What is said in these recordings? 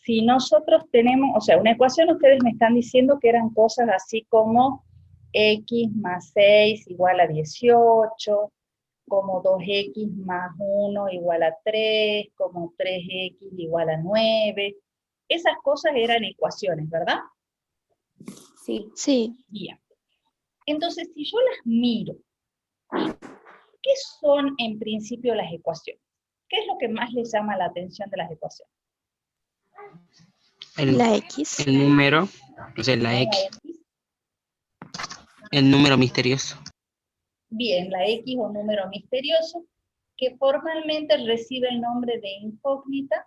si nosotros tenemos, o sea, una ecuación ustedes me están diciendo que eran cosas así como x más 6 igual a 18, como 2x más 1 igual a 3, como 3x igual a 9. Esas cosas eran ecuaciones, ¿verdad? Sí. Sí. Bien. Entonces, si yo las miro, ¿qué son en principio las ecuaciones? ¿Qué es lo que más les llama la atención de las ecuaciones? La X. El número, o sea, la X. El número misterioso. Bien, la X o número misterioso, que formalmente recibe el nombre de incógnita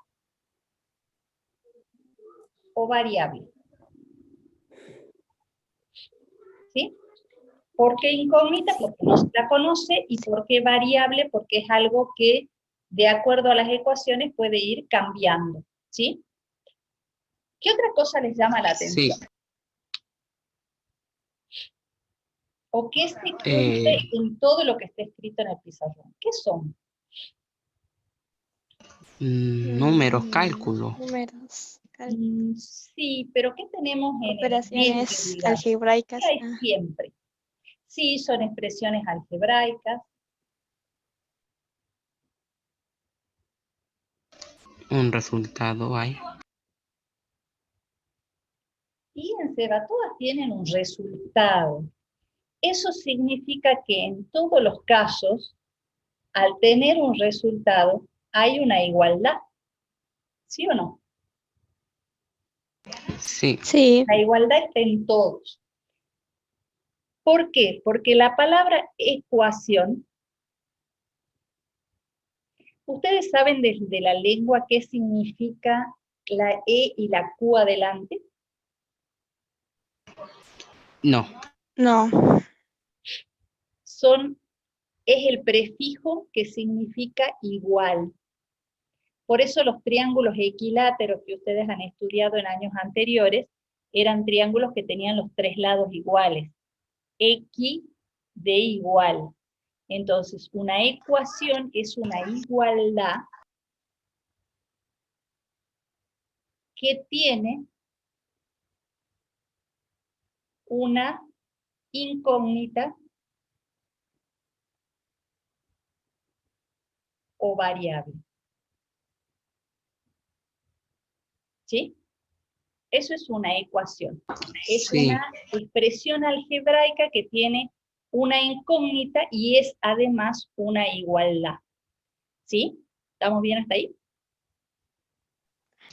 o variable. ¿Sí? ¿Por qué incógnita? Porque no se la conoce, y ¿por qué variable? Porque es algo que, de acuerdo a las ecuaciones, puede ir cambiando. ¿Sí? ¿Qué otra cosa les llama la atención? Sí. ¿O qué se cumple en todo lo que está escrito en el pizarrón? ¿Qué son? Números, cálculos. Números. Sí, pero ¿qué tenemos en el medio, Operaciones digamos? algebraicas. ¿Qué hay siempre? Sí, son expresiones algebraicas. Un resultado hay. Fíjense, todas tienen un resultado. Eso significa que en todos los casos, al tener un resultado, hay una igualdad. ¿Sí o no? Sí. Sí. La igualdad está en todos. ¿Por qué? Porque la palabra ecuación, ¿ustedes saben desde la lengua qué significa la E y la Q adelante? No. No. Es el prefijo que significa igual. Por eso los triángulos equiláteros que ustedes han estudiado en años anteriores eran triángulos que tenían los tres lados iguales. X de igual. Entonces, una ecuación es una igualdad que tiene una incógnita o variable. ¿Sí? Eso es una ecuación. Es Sí. una expresión algebraica que tiene una incógnita y es además una igualdad. ¿Sí? ¿Estamos bien hasta ahí?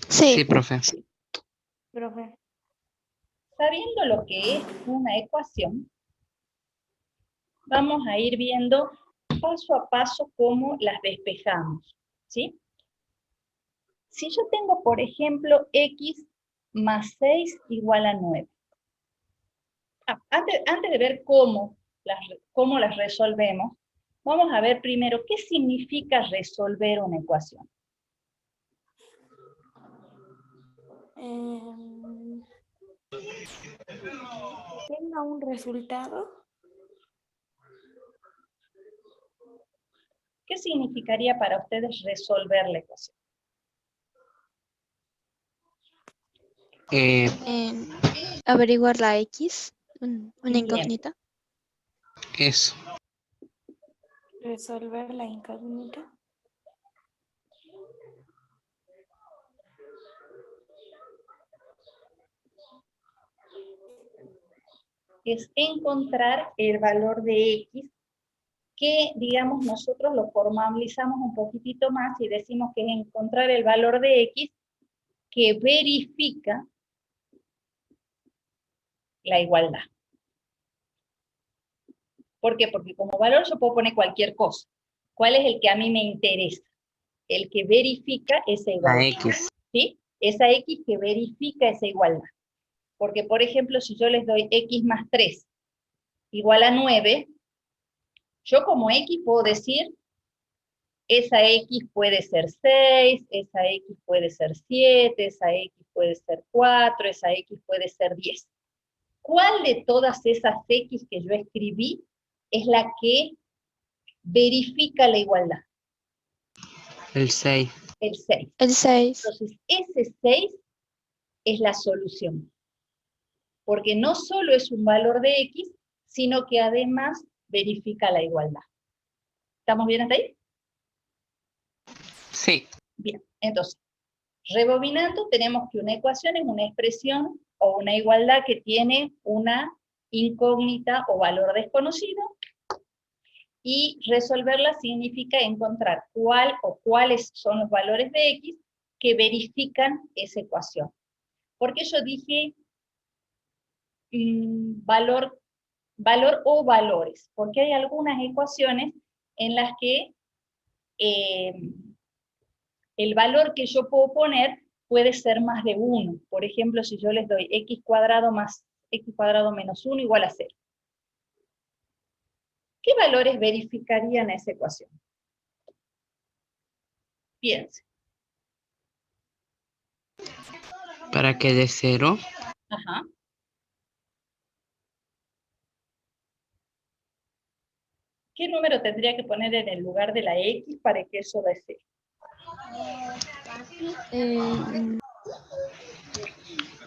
Sí. Sí, profe. Profe. Sabiendo lo que es una ecuación, vamos a ir viendo paso a paso cómo las despejamos. ¿Sí? Si yo tengo, por ejemplo, x más 6 igual a 9. Antes de ver cómo las resolvemos, vamos a ver primero qué significa resolver una ecuación. Tenga un resultado. ¿Qué significaría para ustedes resolver la ecuación? Averiguar la X. Una Bien. incógnita. Eso. Resolver la incógnita. Es encontrar el valor de X, que, digamos, nosotros lo formalizamos un poquitito más y decimos que es encontrar el valor de X que verifica la igualdad. ¿Por qué? Porque como valor yo puedo poner cualquier cosa. ¿Cuál es el que a mí me interesa? El que verifica esa igualdad. La X. ¿Sí? Esa X que verifica esa igualdad. Porque, por ejemplo, si yo les doy X más 3 igual a 9, yo como X puedo decir, esa X puede ser 6, esa X puede ser 7, esa X puede ser 4, esa X puede ser 10. ¿Cuál de todas esas X que yo escribí es la que verifica la igualdad? El 6. El 6. El 6. Entonces, ese 6 es la solución. Porque no solo es un valor de X, sino que además verifica la igualdad. ¿Estamos bien hasta ahí? Sí. Bien, entonces, rebobinando, tenemos que una ecuación es una expresión o una igualdad que tiene una incógnita o valor desconocido, y resolverla significa encontrar cuál o cuáles son los valores de X que verifican esa ecuación. ¿Por qué yo dije valor o valores? Porque hay algunas ecuaciones en las que el valor que yo puedo poner puede ser más de 1. Por ejemplo, si yo les doy x cuadrado más x cuadrado menos 1 igual a 0. ¿Qué valores verificarían esa ecuación? Piensen. Para que dé 0. Ajá. ¿Qué número tendría que poner en el lugar de la x para que eso dé 0?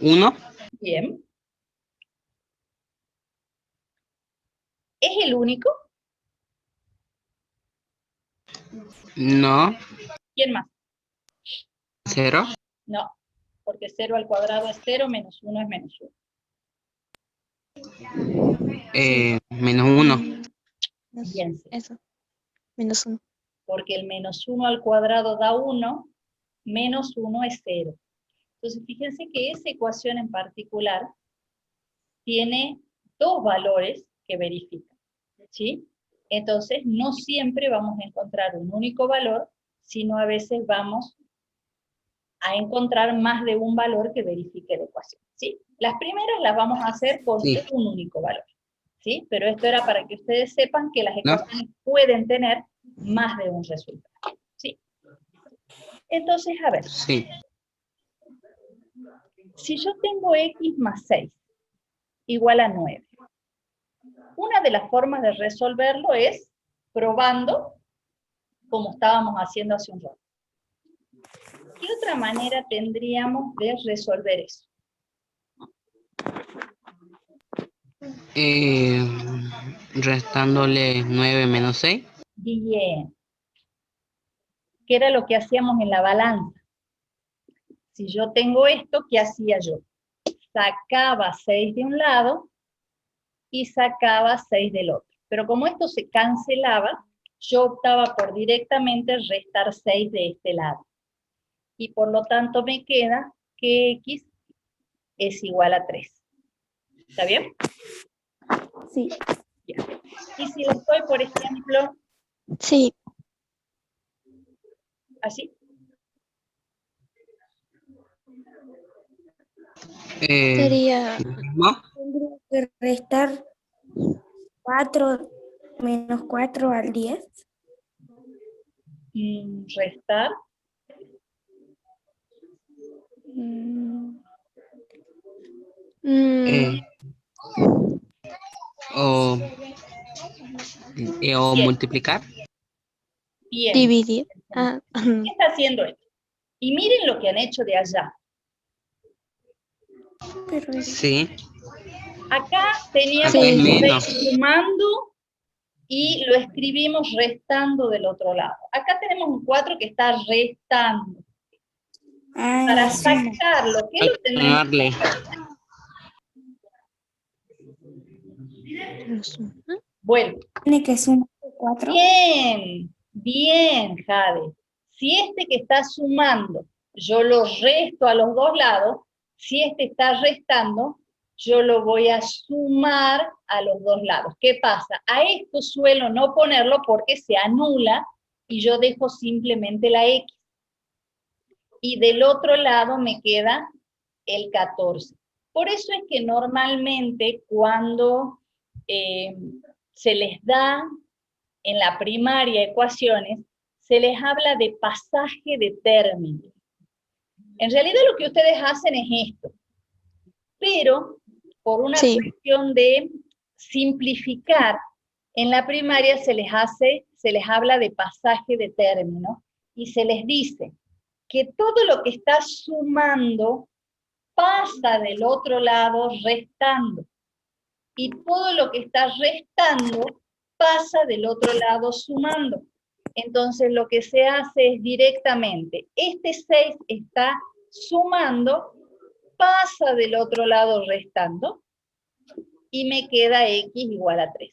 1. Bien. ¿Es el único? No. ¿Quién más? 0. No, porque 0 al cuadrado es 0, menos 1 es menos 1. Menos 1. Bien, sí. Eso. Menos 1. Porque el menos 1 al cuadrado da 1, menos 1 es 0. Entonces, fíjense que esa ecuación en particular tiene dos valores que verifican, ¿sí? Entonces, no siempre vamos a encontrar un único valor, sino a veces vamos a encontrar más de un valor que verifique la ecuación, ¿sí? Las primeras las vamos a hacer con Sí. un único valor, ¿sí? Pero esto era para que ustedes sepan que las ¿No? ecuaciones pueden tener más de un resultado, ¿sí? Entonces, a ver, Sí. si yo tengo x más 6 igual a 9, una de las formas de resolverlo es probando, como estábamos haciendo hace un rato. ¿Qué otra manera tendríamos de resolver eso? Restándole 9 menos 6. Bien. ¿Qué era lo que hacíamos en la balanza? Si yo tengo esto, ¿qué hacía yo? Sacaba 6 de un lado y sacaba 6 del otro. Pero como esto se cancelaba, yo optaba por directamente restar 6 de este lado. Y por lo tanto me queda que x es igual a 3. ¿Está bien? Sí. Bien. Y si les doy, por ejemplo, Sí. así. Sería ¿No? Tendría que restar 4 menos 4 al 10. Restar. O, o Bien. multiplicar. Bien. dividir. ¿Qué está haciendo esto? Y miren lo que han hecho de allá. Pero Sí. Acá teníamos Acá es un menos. 6 sumando y lo escribimos restando del otro lado. Acá tenemos un 4 que está restando. Para sacarlo, ¿qué Hay lo que tendremos que sumarle. hacer? Menos 1. Vuelvo. tiene que sumar 4. Bien, bien, Jade. Si este que está sumando, yo lo resto a los dos lados, si este está restando, yo lo voy a sumar a los dos lados. ¿Qué pasa? A esto suelo no ponerlo porque se anula y yo dejo simplemente la X. Y del otro lado me queda el 14. Por eso es que normalmente cuando se les da en la primaria ecuaciones, se les habla de pasaje de términos. En realidad lo que ustedes hacen es esto, pero por una cuestión de simplificar, en la primaria se les habla de pasaje de términos y se les dice que todo lo que está sumando pasa del otro lado restando. Y todo lo que está restando pasa del otro lado sumando. Entonces lo que se hace es directamente, este 6 está sumando, pasa del otro lado restando, y me queda x igual a 3.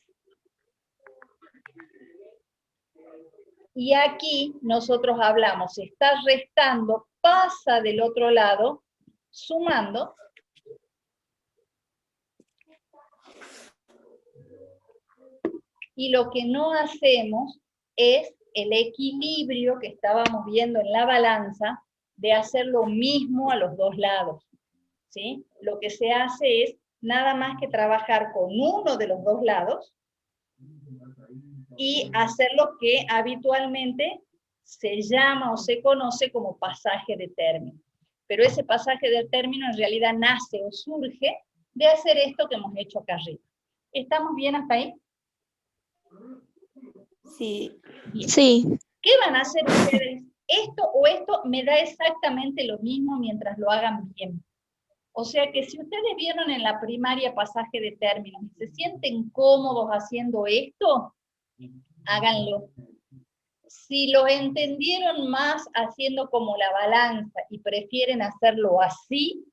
Y aquí nosotros hablamos, está restando, pasa del otro lado, sumando. Y lo que no hacemos es el equilibrio que estábamos viendo en la balanza de hacer lo mismo a los dos lados, ¿sí? Lo que se hace es nada más que trabajar con uno de los dos lados y hacer lo que habitualmente se llama o se conoce como pasaje de término. Pero ese pasaje de término en realidad nace o surge de hacer esto que hemos hecho acá arriba. ¿Estamos bien hasta ahí? Sí. Bien. Sí. ¿Qué van a hacer ustedes? Esto o esto me da exactamente lo mismo mientras lo hagan bien. O sea que si ustedes vieron en la primaria pasaje de términos y se sienten cómodos haciendo esto, háganlo. Si lo entendieron más haciendo como la balanza y prefieren hacerlo así,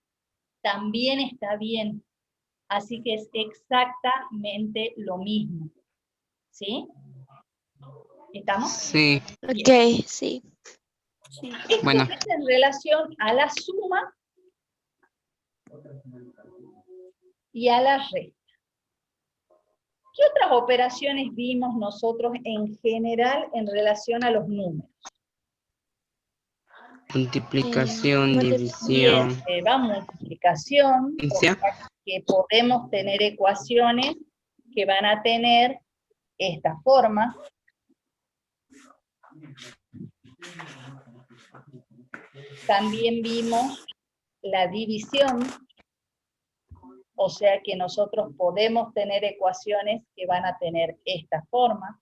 también está bien. Así que es exactamente lo mismo. ¿Sí? ¿Estamos? Sí, Ok, sí. Esto bueno, es en relación a la suma y a la resta. ¿Qué otras operaciones vimos nosotros en general en relación a los números? multiplicación, multi- división, Bien, se va multiplicación, o diferencia. sea que podemos tener ecuaciones que van a tener esta forma. También vimos la división, o sea que nosotros podemos tener ecuaciones que van a tener esta forma.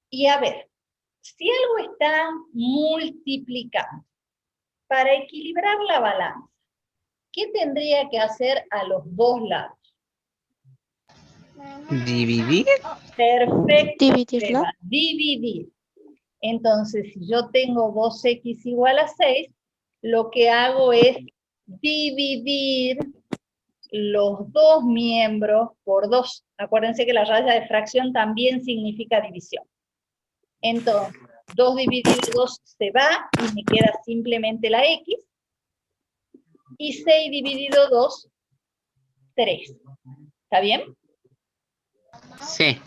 Y a ver, si algo está multiplicando, para equilibrar la balanza, ¿qué tendría que hacer a los dos lados? Dividir. Perfecto, se Dividirlo. va a dividir. Entonces, si yo tengo 2x igual a 6, lo que hago es dividir los dos miembros por 2. Acuérdense que la raya de fracción también significa división. Entonces, 2 dividido 2 se va y me queda simplemente la x. Y 6 dividido 2, 3. ¿Está bien? Sí,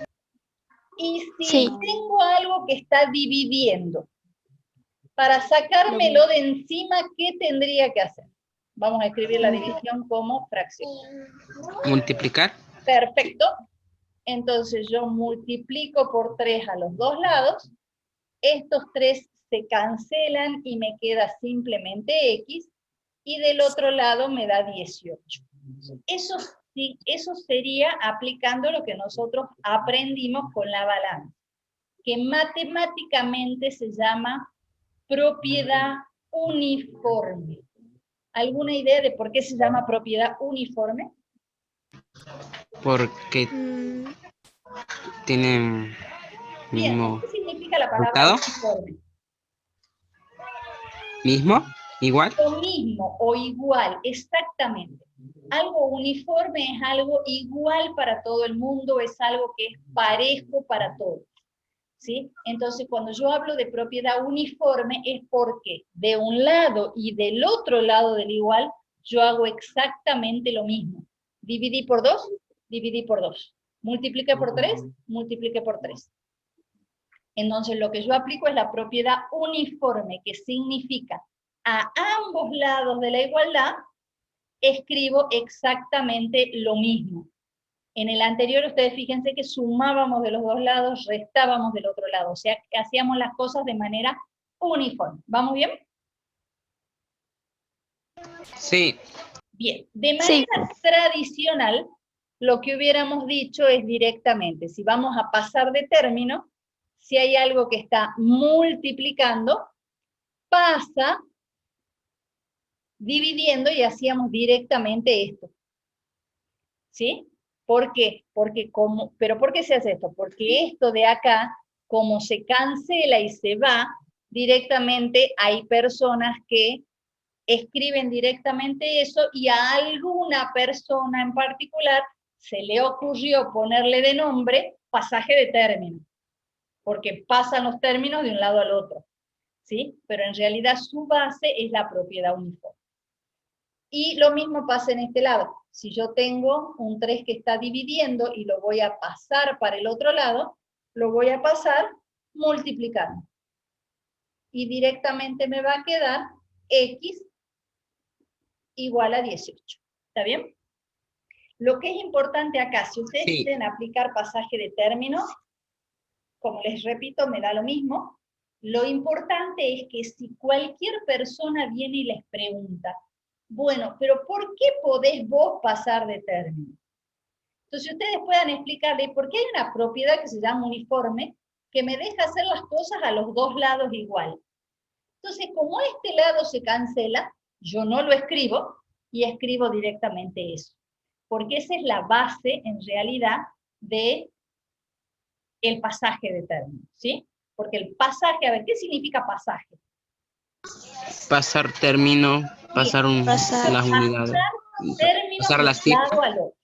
Y si Sí. tengo algo que está dividiendo, para sacármelo de encima, ¿qué tendría que hacer? Vamos a escribir la división como fracción. multiplicar. Perfecto. Entonces yo multiplico por 3 a los dos lados. Estos 3 se cancelan y me queda simplemente x. Y del otro lado me da 18. Eso sí, eso sería aplicando lo que nosotros aprendimos con la balanza, que matemáticamente se llama propiedad uniforme. ¿Alguna idea de por qué se llama propiedad uniforme? Porque Mm, tienen Bien, mismo ¿qué significa la palabra resultado. uniforme? Mismo, igual. Lo mismo o igual, exactamente. Algo uniforme es algo igual para todo el mundo, es algo que es parejo para todos. ¿Sí? Entonces, cuando yo hablo de propiedad uniforme es porque de un lado y del otro lado del igual, yo hago exactamente lo mismo. Dividí por 2, dividí por 2. Multipliqué por 3, multipliqué por 3. Entonces, lo que yo aplico es la propiedad uniforme, que significa a ambos lados de la igualdad, escribo exactamente lo mismo. En el anterior, ustedes fíjense que sumábamos de los dos lados, restábamos del otro lado, o sea, que hacíamos las cosas de manera uniforme. ¿Vamos bien? Sí, Bien. De sí. manera tradicional, lo que hubiéramos dicho es directamente, si vamos a pasar de término, si hay algo que está multiplicando, pasa dividiendo y hacíamos directamente esto. ¿Sí? ¿Por qué? ¿Pero por qué se hace esto? Porque esto de acá, como se cancela y se va, directamente hay personas que escriben directamente eso y a alguna persona en particular se le ocurrió ponerle de nombre pasaje de término, porque pasan los términos de un lado al otro, ¿sí? Pero en realidad su base es la propiedad uniforme. Y lo mismo pasa en este lado. Si yo tengo un 3 que está dividiendo y lo voy a pasar para el otro lado, lo voy a pasar multiplicando. Y directamente me va a quedar X igual a 18. ¿Está bien? Lo que es importante acá, si ustedes Sí. quieren aplicar pasaje de términos, como les repito, me da lo mismo. Lo importante es que si cualquier persona viene y les pregunta, bueno, pero ¿por qué podés vos pasar de término? Entonces ustedes puedan explicarle por qué hay una propiedad que se llama uniforme que me deja hacer las cosas a los dos lados igual. Entonces, como este lado se cancela, yo no lo escribo y escribo directamente eso. Porque esa es la base, en realidad, de el pasaje de término, ¿sí? Porque el pasaje, a ver, ¿qué significa pasaje? Pasar término, pasar Pasar. las unidades. Términos Pasar de las un lado cifras. al otro,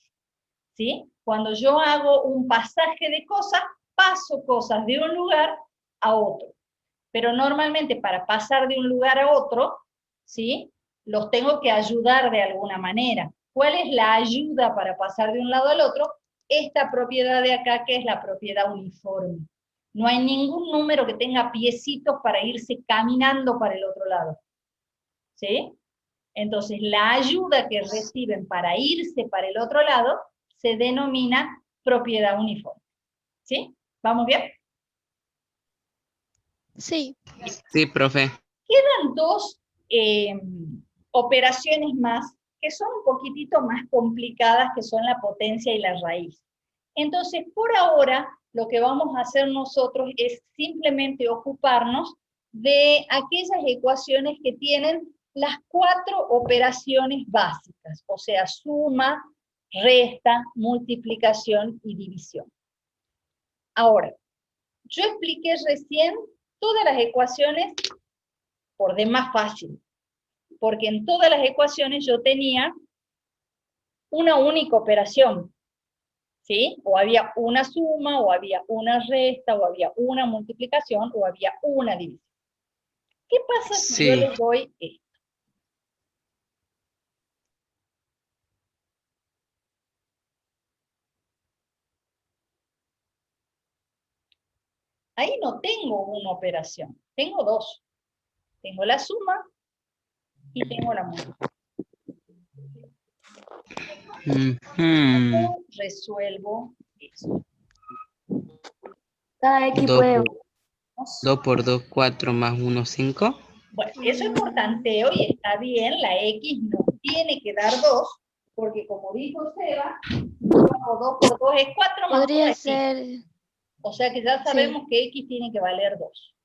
¿sí? Cuando yo hago un pasaje de cosas, paso cosas de un lugar a otro. Pero normalmente para pasar de un lugar a otro, ¿sí? Los tengo que ayudar de alguna manera. ¿Cuál es la ayuda para pasar de un lado al otro? Esta propiedad de acá, que es la propiedad uniforme. No hay ningún número que tenga piecitos para irse caminando para el otro lado. ¿Sí? Entonces, la ayuda que reciben para irse para el otro lado se denomina propiedad uniforme. ¿Sí? ¿Vamos bien? Sí. Sí, profe. Quedan dos operaciones más que son un poquitito más complicadas, que son la potencia y la raíz. Entonces, por ahora, lo que vamos a hacer nosotros es simplemente ocuparnos de aquellas ecuaciones que tienen las 4 operaciones básicas, o sea, suma, resta, multiplicación y división. Ahora, yo expliqué recién todas las ecuaciones por demás fácil, porque en todas las ecuaciones yo tenía una única operación, ¿sí? O había una suma, o había una resta, o había una multiplicación, o había una división. ¿Qué pasa si yo Sí. les doy esto? Ahí no tengo una operación, tengo dos. Tengo la suma y tengo la multiplicación. ¿Cómo resuelvo eso? Cada X 2 puede... por 2, 4 más 1, 5. Bueno, eso es por tanteo y está bien, la X no tiene que dar 2, porque como dijo Seba, 2 por 2 es 4 más 1 Podría es 5. ser. O sea que ya sabemos que X tiene que valer 2.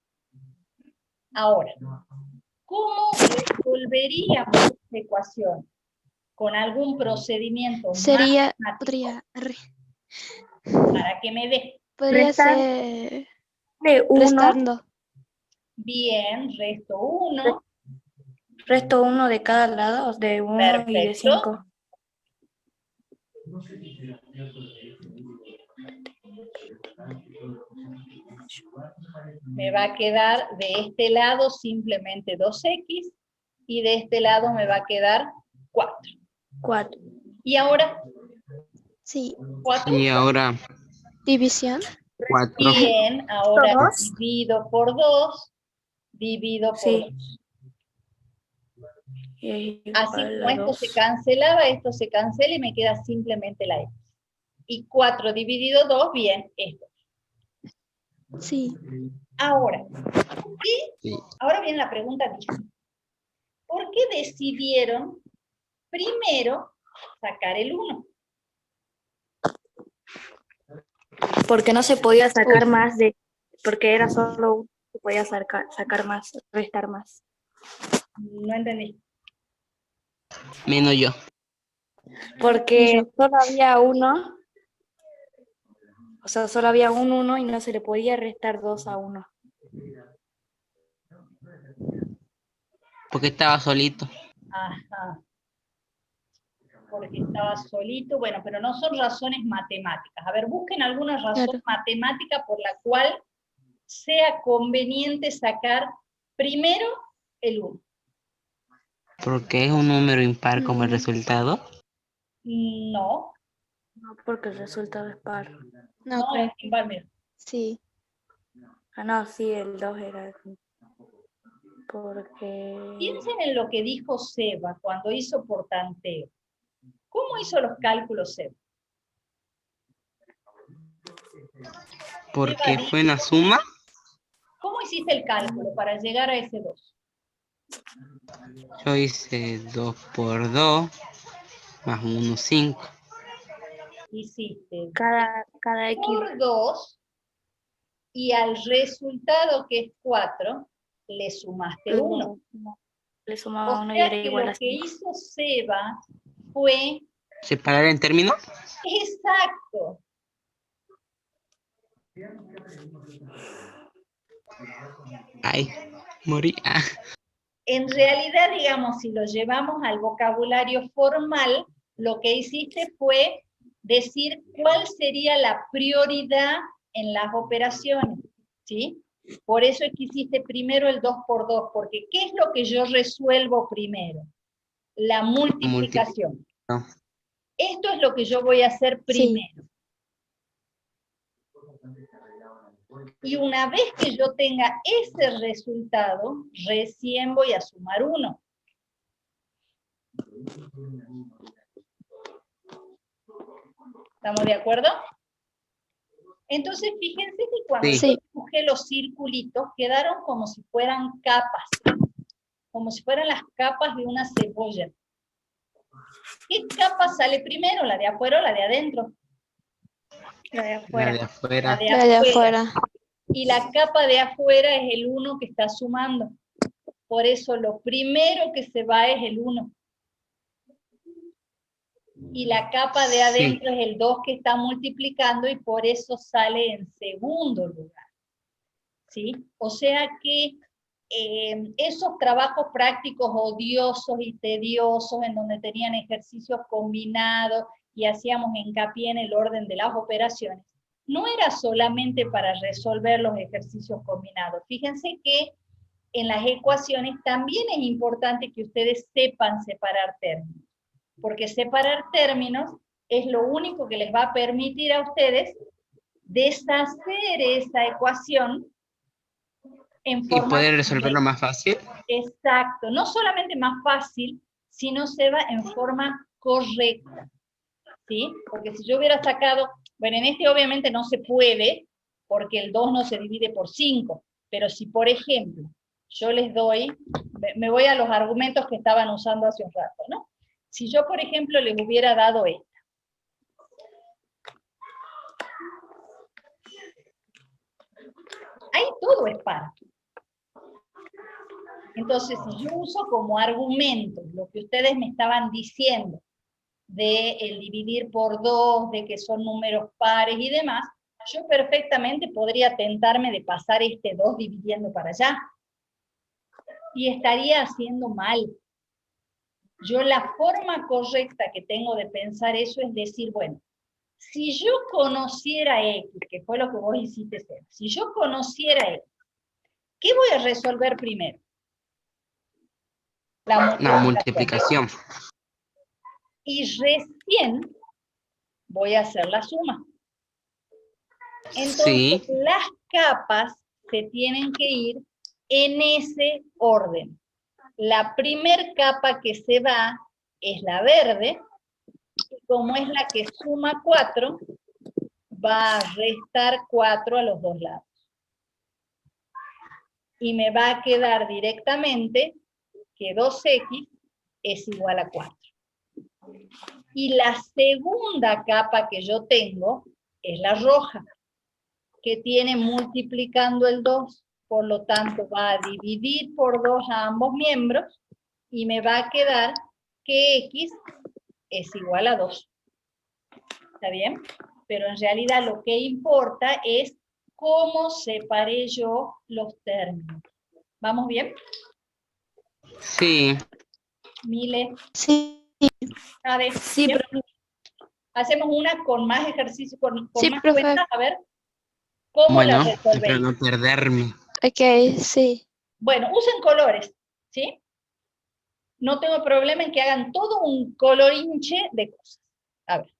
Ahora, ¿cómo resolveríamos esta ecuación? ¿Con algún procedimiento Sería. matemático Podría. para que me dé? Podría Restar ser. de 1, Restando. Bien, resto 1. resto 1 de cada lado, de 1 y de Perfecto. 5. Me va a quedar de este lado simplemente 2x y de este lado me va a quedar 4. 4. Y ahora, Sí. 4. Y ahora División. 4. Bien, ahora 2. divido por 2, divido por Sí. 2. Y Así igual como a esto 2. se cancelaba, esto se cancela y me queda simplemente la x. Y 4 dividido 2, bien, esto. Sí. Ahora, Sí. ahora viene la pregunta difícil. ¿Por qué decidieron primero sacar el 1? Porque no se podía sacar Uf. más de porque era solo uno, se podía sacar más, restar más. No entendí. Menos yo. Porque yo. solo había uno, o sea, solo había un 1 y no se le podía restar 2 a 1. Porque estaba solito. Ajá. Porque estaba solito. Bueno, pero no son razones matemáticas. A ver, busquen alguna razón Claro. matemática por la cual sea conveniente sacar primero el 1. Porque es un número impar como el Mm, resultado. No, No, porque el resultado es par. no, no es creo. impar, mira. Sí. Ah, no, sí, el 2 era porque... Piensen en lo que dijo Seba cuando hizo por tanteo. ¿Cómo hizo los cálculos Seba? Seba Porque fue dijo, una suma. ¿cómo hiciste el cálculo para llegar a ese 2? Yo hice 2 por 2 más 1, 5. Hiciste Cada X por 2 y al resultado que es 4 le sumaste 1. le sumaba O 1 y sea era que igual lo a que 5. hizo Seba fue ¿Separar en términos? exacto. Ay, morí. Ah, En realidad, digamos, si lo llevamos al vocabulario formal, lo que hiciste fue decir cuál sería la prioridad en las operaciones, ¿sí? Por eso es que hiciste primero el 2 por 2, porque ¿qué es lo que yo resuelvo primero? La multiplicación. multiplicación. Esto es lo que yo voy a hacer Sí. primero. Y una vez que yo tenga ese resultado, recién voy a sumar 1. ¿Estamos de acuerdo? Entonces, fíjense que cuando Sí. yo Sí. dibujé los circulitos, quedaron como si fueran capas, como si fueran las capas de una cebolla. ¿Qué capa sale primero, la de afuera o la de adentro? La de La afuera. de La afuera. de La de afuera. afuera. Y la capa de afuera es el 1 que está sumando. Por eso lo primero que se va es el 1. Y la capa de Sí. adentro es el 2 que está multiplicando y por eso sale en segundo lugar. ¿Sí? O sea que esos trabajos prácticos odiosos y tediosos en donde tenían ejercicios combinados y hacíamos hincapié en el orden de las operaciones, no era solamente para resolver los ejercicios combinados. Fíjense que en las ecuaciones también es importante que ustedes sepan separar términos, porque separar términos es lo único que les va a permitir a ustedes deshacer esa ecuación en Y forma poder resolverlo más fácil. exacto, no solamente más fácil, sino se va en forma correcta, ¿sí? Porque si yo hubiera sacado, bueno, en este obviamente no se puede, porque el 2 no se divide por 5, pero si por ejemplo, yo les doy, me voy a los argumentos que estaban usando hace un rato, ¿no? Si yo, por ejemplo, les hubiera dado esta, ahí todo es par. Entonces, si yo uso como argumento lo que ustedes me estaban diciendo, de el dividir por 2, de que son números pares y demás, yo perfectamente podría tentarme de pasar este 2 dividiendo para allá. Y estaría haciendo mal. Yo la forma correcta que tengo de pensar eso es decir, bueno, si yo conociera X, que fue lo que vos hiciste, si yo conociera X, ¿qué voy a resolver primero? La La multiplicación. multiplicación. Y recién voy a hacer la suma. Entonces, Sí. las capas se tienen que ir en ese orden. La primer capa que se va es la verde, y como es la que suma 4, va a restar 4 a los dos lados. Y me va a quedar directamente que 2x es igual a 4. Y la segunda capa que yo tengo es la roja. que tiene multiplicando el 2, por lo tanto va a dividir por 2 a ambos miembros, y me va a quedar que x es igual a 2. ¿Está bien? Pero en realidad lo que importa es cómo separé yo los términos. ¿Vamos bien? Sí. Mile, Sí. Ade, Sí, ¿bien? profe. Hacemos una con más ejercicio, con Sí, más profe. cuentas, a ver cómo la Bueno, para resolvéis. no perderme. Ok, sí. Bueno, usen colores, ¿sí? No tengo problema en que hagan todo un colorinche de cosas. A ver.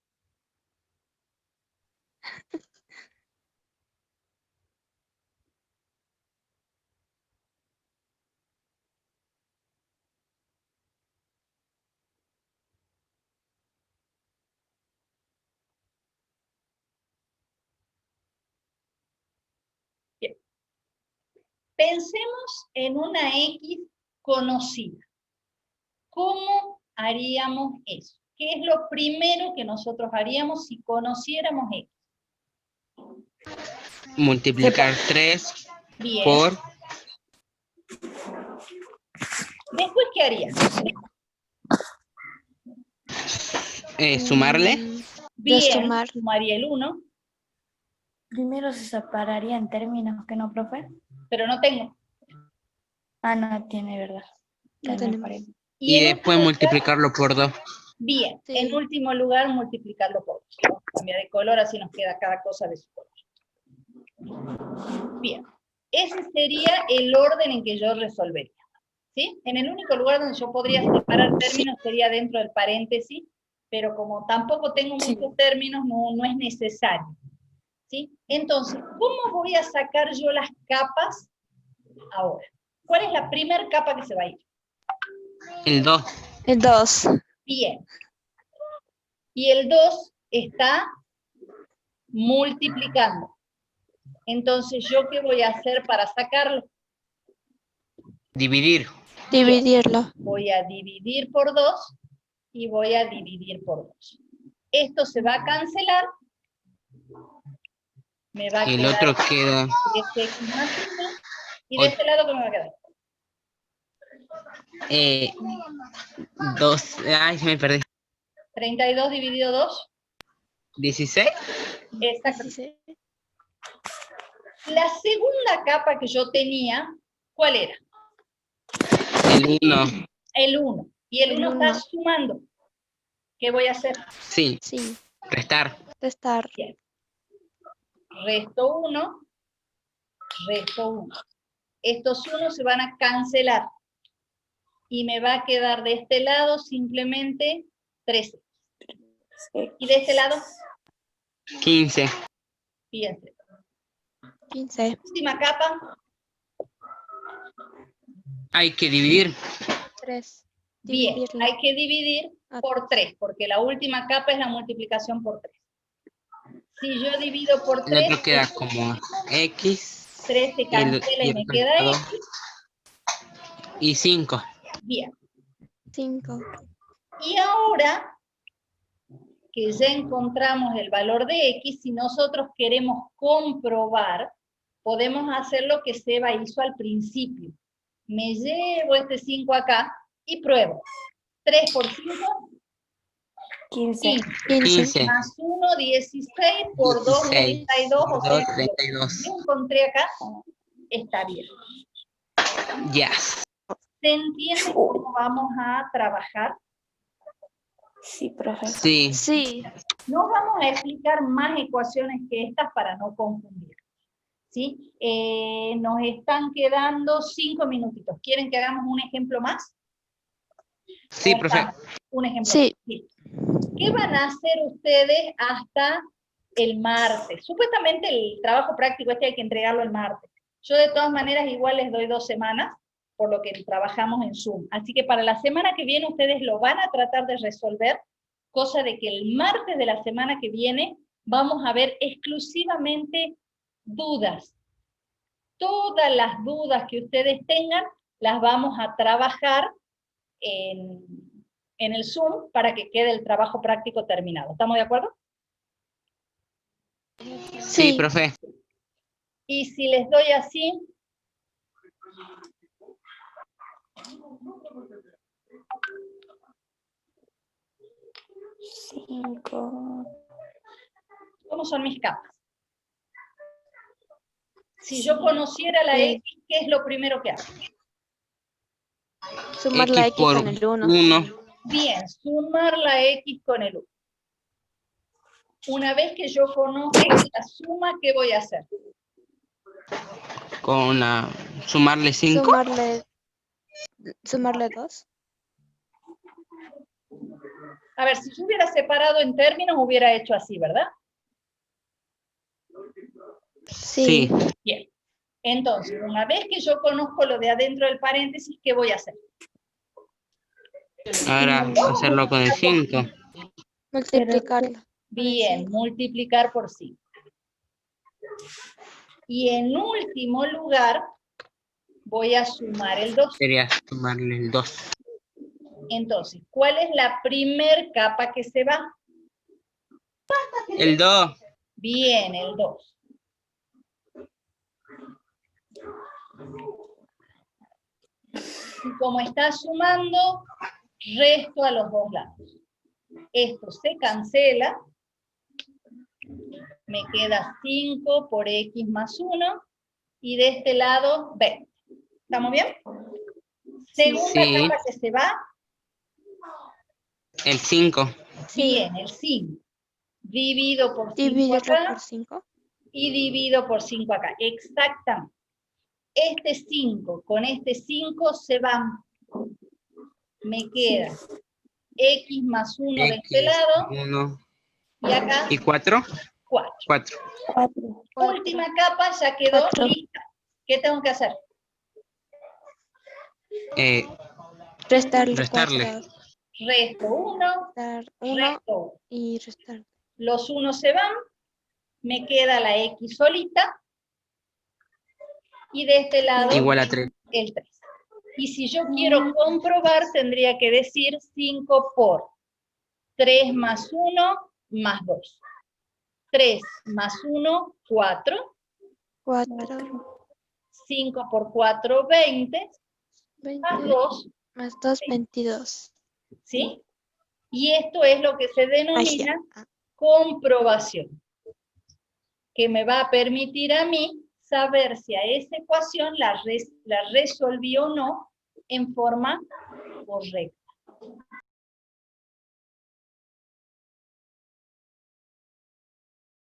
Bien. Pensemos en una X conocida. ¿Cómo haríamos eso? ¿Qué es lo primero que nosotros haríamos si conociéramos X? Multiplicar 3 Bien. por... Después, ¿qué haría? sumarle. De Bien, sumar. sumaría el 1, Primero se separaría en términos, ¿que no, profe? pero no tengo. Ah, no tiene, ¿verdad? No Ya me tenemos. paré. Y Y en después último lugar, multiplicarlo por 2. bien, Sí. en último lugar, multiplicarlo por 2. Vamos a cambiar de color, así nos queda cada cosa de su color. Bien, ese sería el orden en que yo resolvería. ¿Sí? En el único lugar donde yo podría separar términos sería dentro del paréntesis, pero como tampoco tengo Sí. muchos términos, no es necesario. ¿Sí? Entonces, ¿cómo voy a sacar yo las capas ahora? ¿Cuál es la primera capa que se va a ir? El 2. El 2. Bien. Y el 2 está multiplicando. Entonces, ¿yo qué voy a hacer para sacarlo? Dividir. Bien. Dividirlo. Voy a dividir por 2 y voy a dividir por 2. Esto se va a cancelar. Me va a Y el quedar otro queda 10x más 1. ¿Y de Ocho. este lado qué me va a quedar? 2. Ay, me perdí. 32 dividido 2. 16. Exacto. 16. La segunda capa que yo tenía, ¿cuál era? El 1. El 1. Y el El 1 está 1. sumando. ¿Qué voy a hacer? Sí. Sí. Restar. Restar. Bien. Resto 1, resto 1. Estos 1 se van a cancelar. Y me va a quedar de este lado simplemente 13. ¿Y de este lado? 15. Fíjense. 15. Última capa. Hay que dividir. 3. Bien, Dividirlo. hay que dividir por 3, porque la última capa es la multiplicación por 3. Si yo divido por El 3, otro queda como X. 3 se Y el, cancela y y el me queda resultado. X. Y 5. Bien. 5. Y ahora que ya encontramos el valor de X, si nosotros queremos comprobar, podemos hacer lo que Seba hizo al principio. Me llevo este 5 acá y pruebo. 3 por 5, 15. 15. más 1, 16, por 2, 16. 32, o Por sea, 2, lo que 32. yo encontré acá está bien. Ya. ¿Se entiende cómo vamos a trabajar? Sí, profe. Sí. Sí. No vamos a explicar más ecuaciones que estas para no confundir. ¿Sí? Nos están quedando 5 minutitos. ¿Quieren que hagamos un ejemplo más? Sí, ¿Cómo profe. estamos? Un ejemplo Sí. más. Sí. ¿Qué van a hacer ustedes hasta el martes? Supuestamente el trabajo práctico hay que entregarlo el martes. Yo de todas maneras igual les doy 2 semanas, por lo que trabajamos en Zoom. Así que para la semana que viene ustedes lo van a tratar de resolver, cosa de que el martes de la semana que viene vamos a ver exclusivamente dudas. Todas las dudas que ustedes tengan las vamos a trabajar en el Zoom para que quede el trabajo práctico terminado. ¿Estamos de acuerdo? Sí, Sí. profe. Y si les doy así, Cinco. ¿cómo son mis capas? Si yo conociera la Sí. X, ¿qué es lo primero que hago? Sumar la X X por con el 1. 1. Bien, sumar la X con el 1. Una vez que yo conozco la suma, ¿qué voy a hacer? Con sumarle 5. Sumarle 2. A ver, si yo hubiera separado en términos, hubiera hecho así, ¿verdad? Sí. Bien. Entonces, una vez que yo conozco lo de adentro del paréntesis, ¿qué voy a hacer? Ahora hacerlo con el 5. Multiplicarlo. Bien, multiplicar por 5. Y en último lugar, voy a sumar el 2. Sería sumarle el 2. Entonces, ¿cuál es la primer capa que se va? El 2. Bien, el 2. Y como está sumando, resto a los dos lados. Esto se cancela. Me queda 5 por X más 1. Y de este lado, 20. ¿Estamos bien? Segunda Sí. capa que se va. El 5. Bien, el 5. Divido por 5 Dividirlo acá. por 5. Y divido por 5 acá. Exactamente. Este 5 con este 5 se van. Me queda X más 1 de este lado. 1. Y acá ¿Y 4? 4. 4. Última capa ya quedó 4. lista. ¿Qué tengo que hacer? Restarle Restarle. 4. Resto 1, Dar 1 resto 1. y restar. Los 1 se van. Me queda la X solita. Y de este lado Igual a 3. el 3. Y si yo quiero comprobar, tendría que decir 5 por 3 más 1 más 2. 3 más 1, 4. 4. 5 por 4, 20. 20. Más 2, Más 2, 22. ¿sí? Y esto es lo que se Ahí denomina ya. comprobación, que me va a permitir a mí saber si a esa ecuación la resolví o no en forma correcta.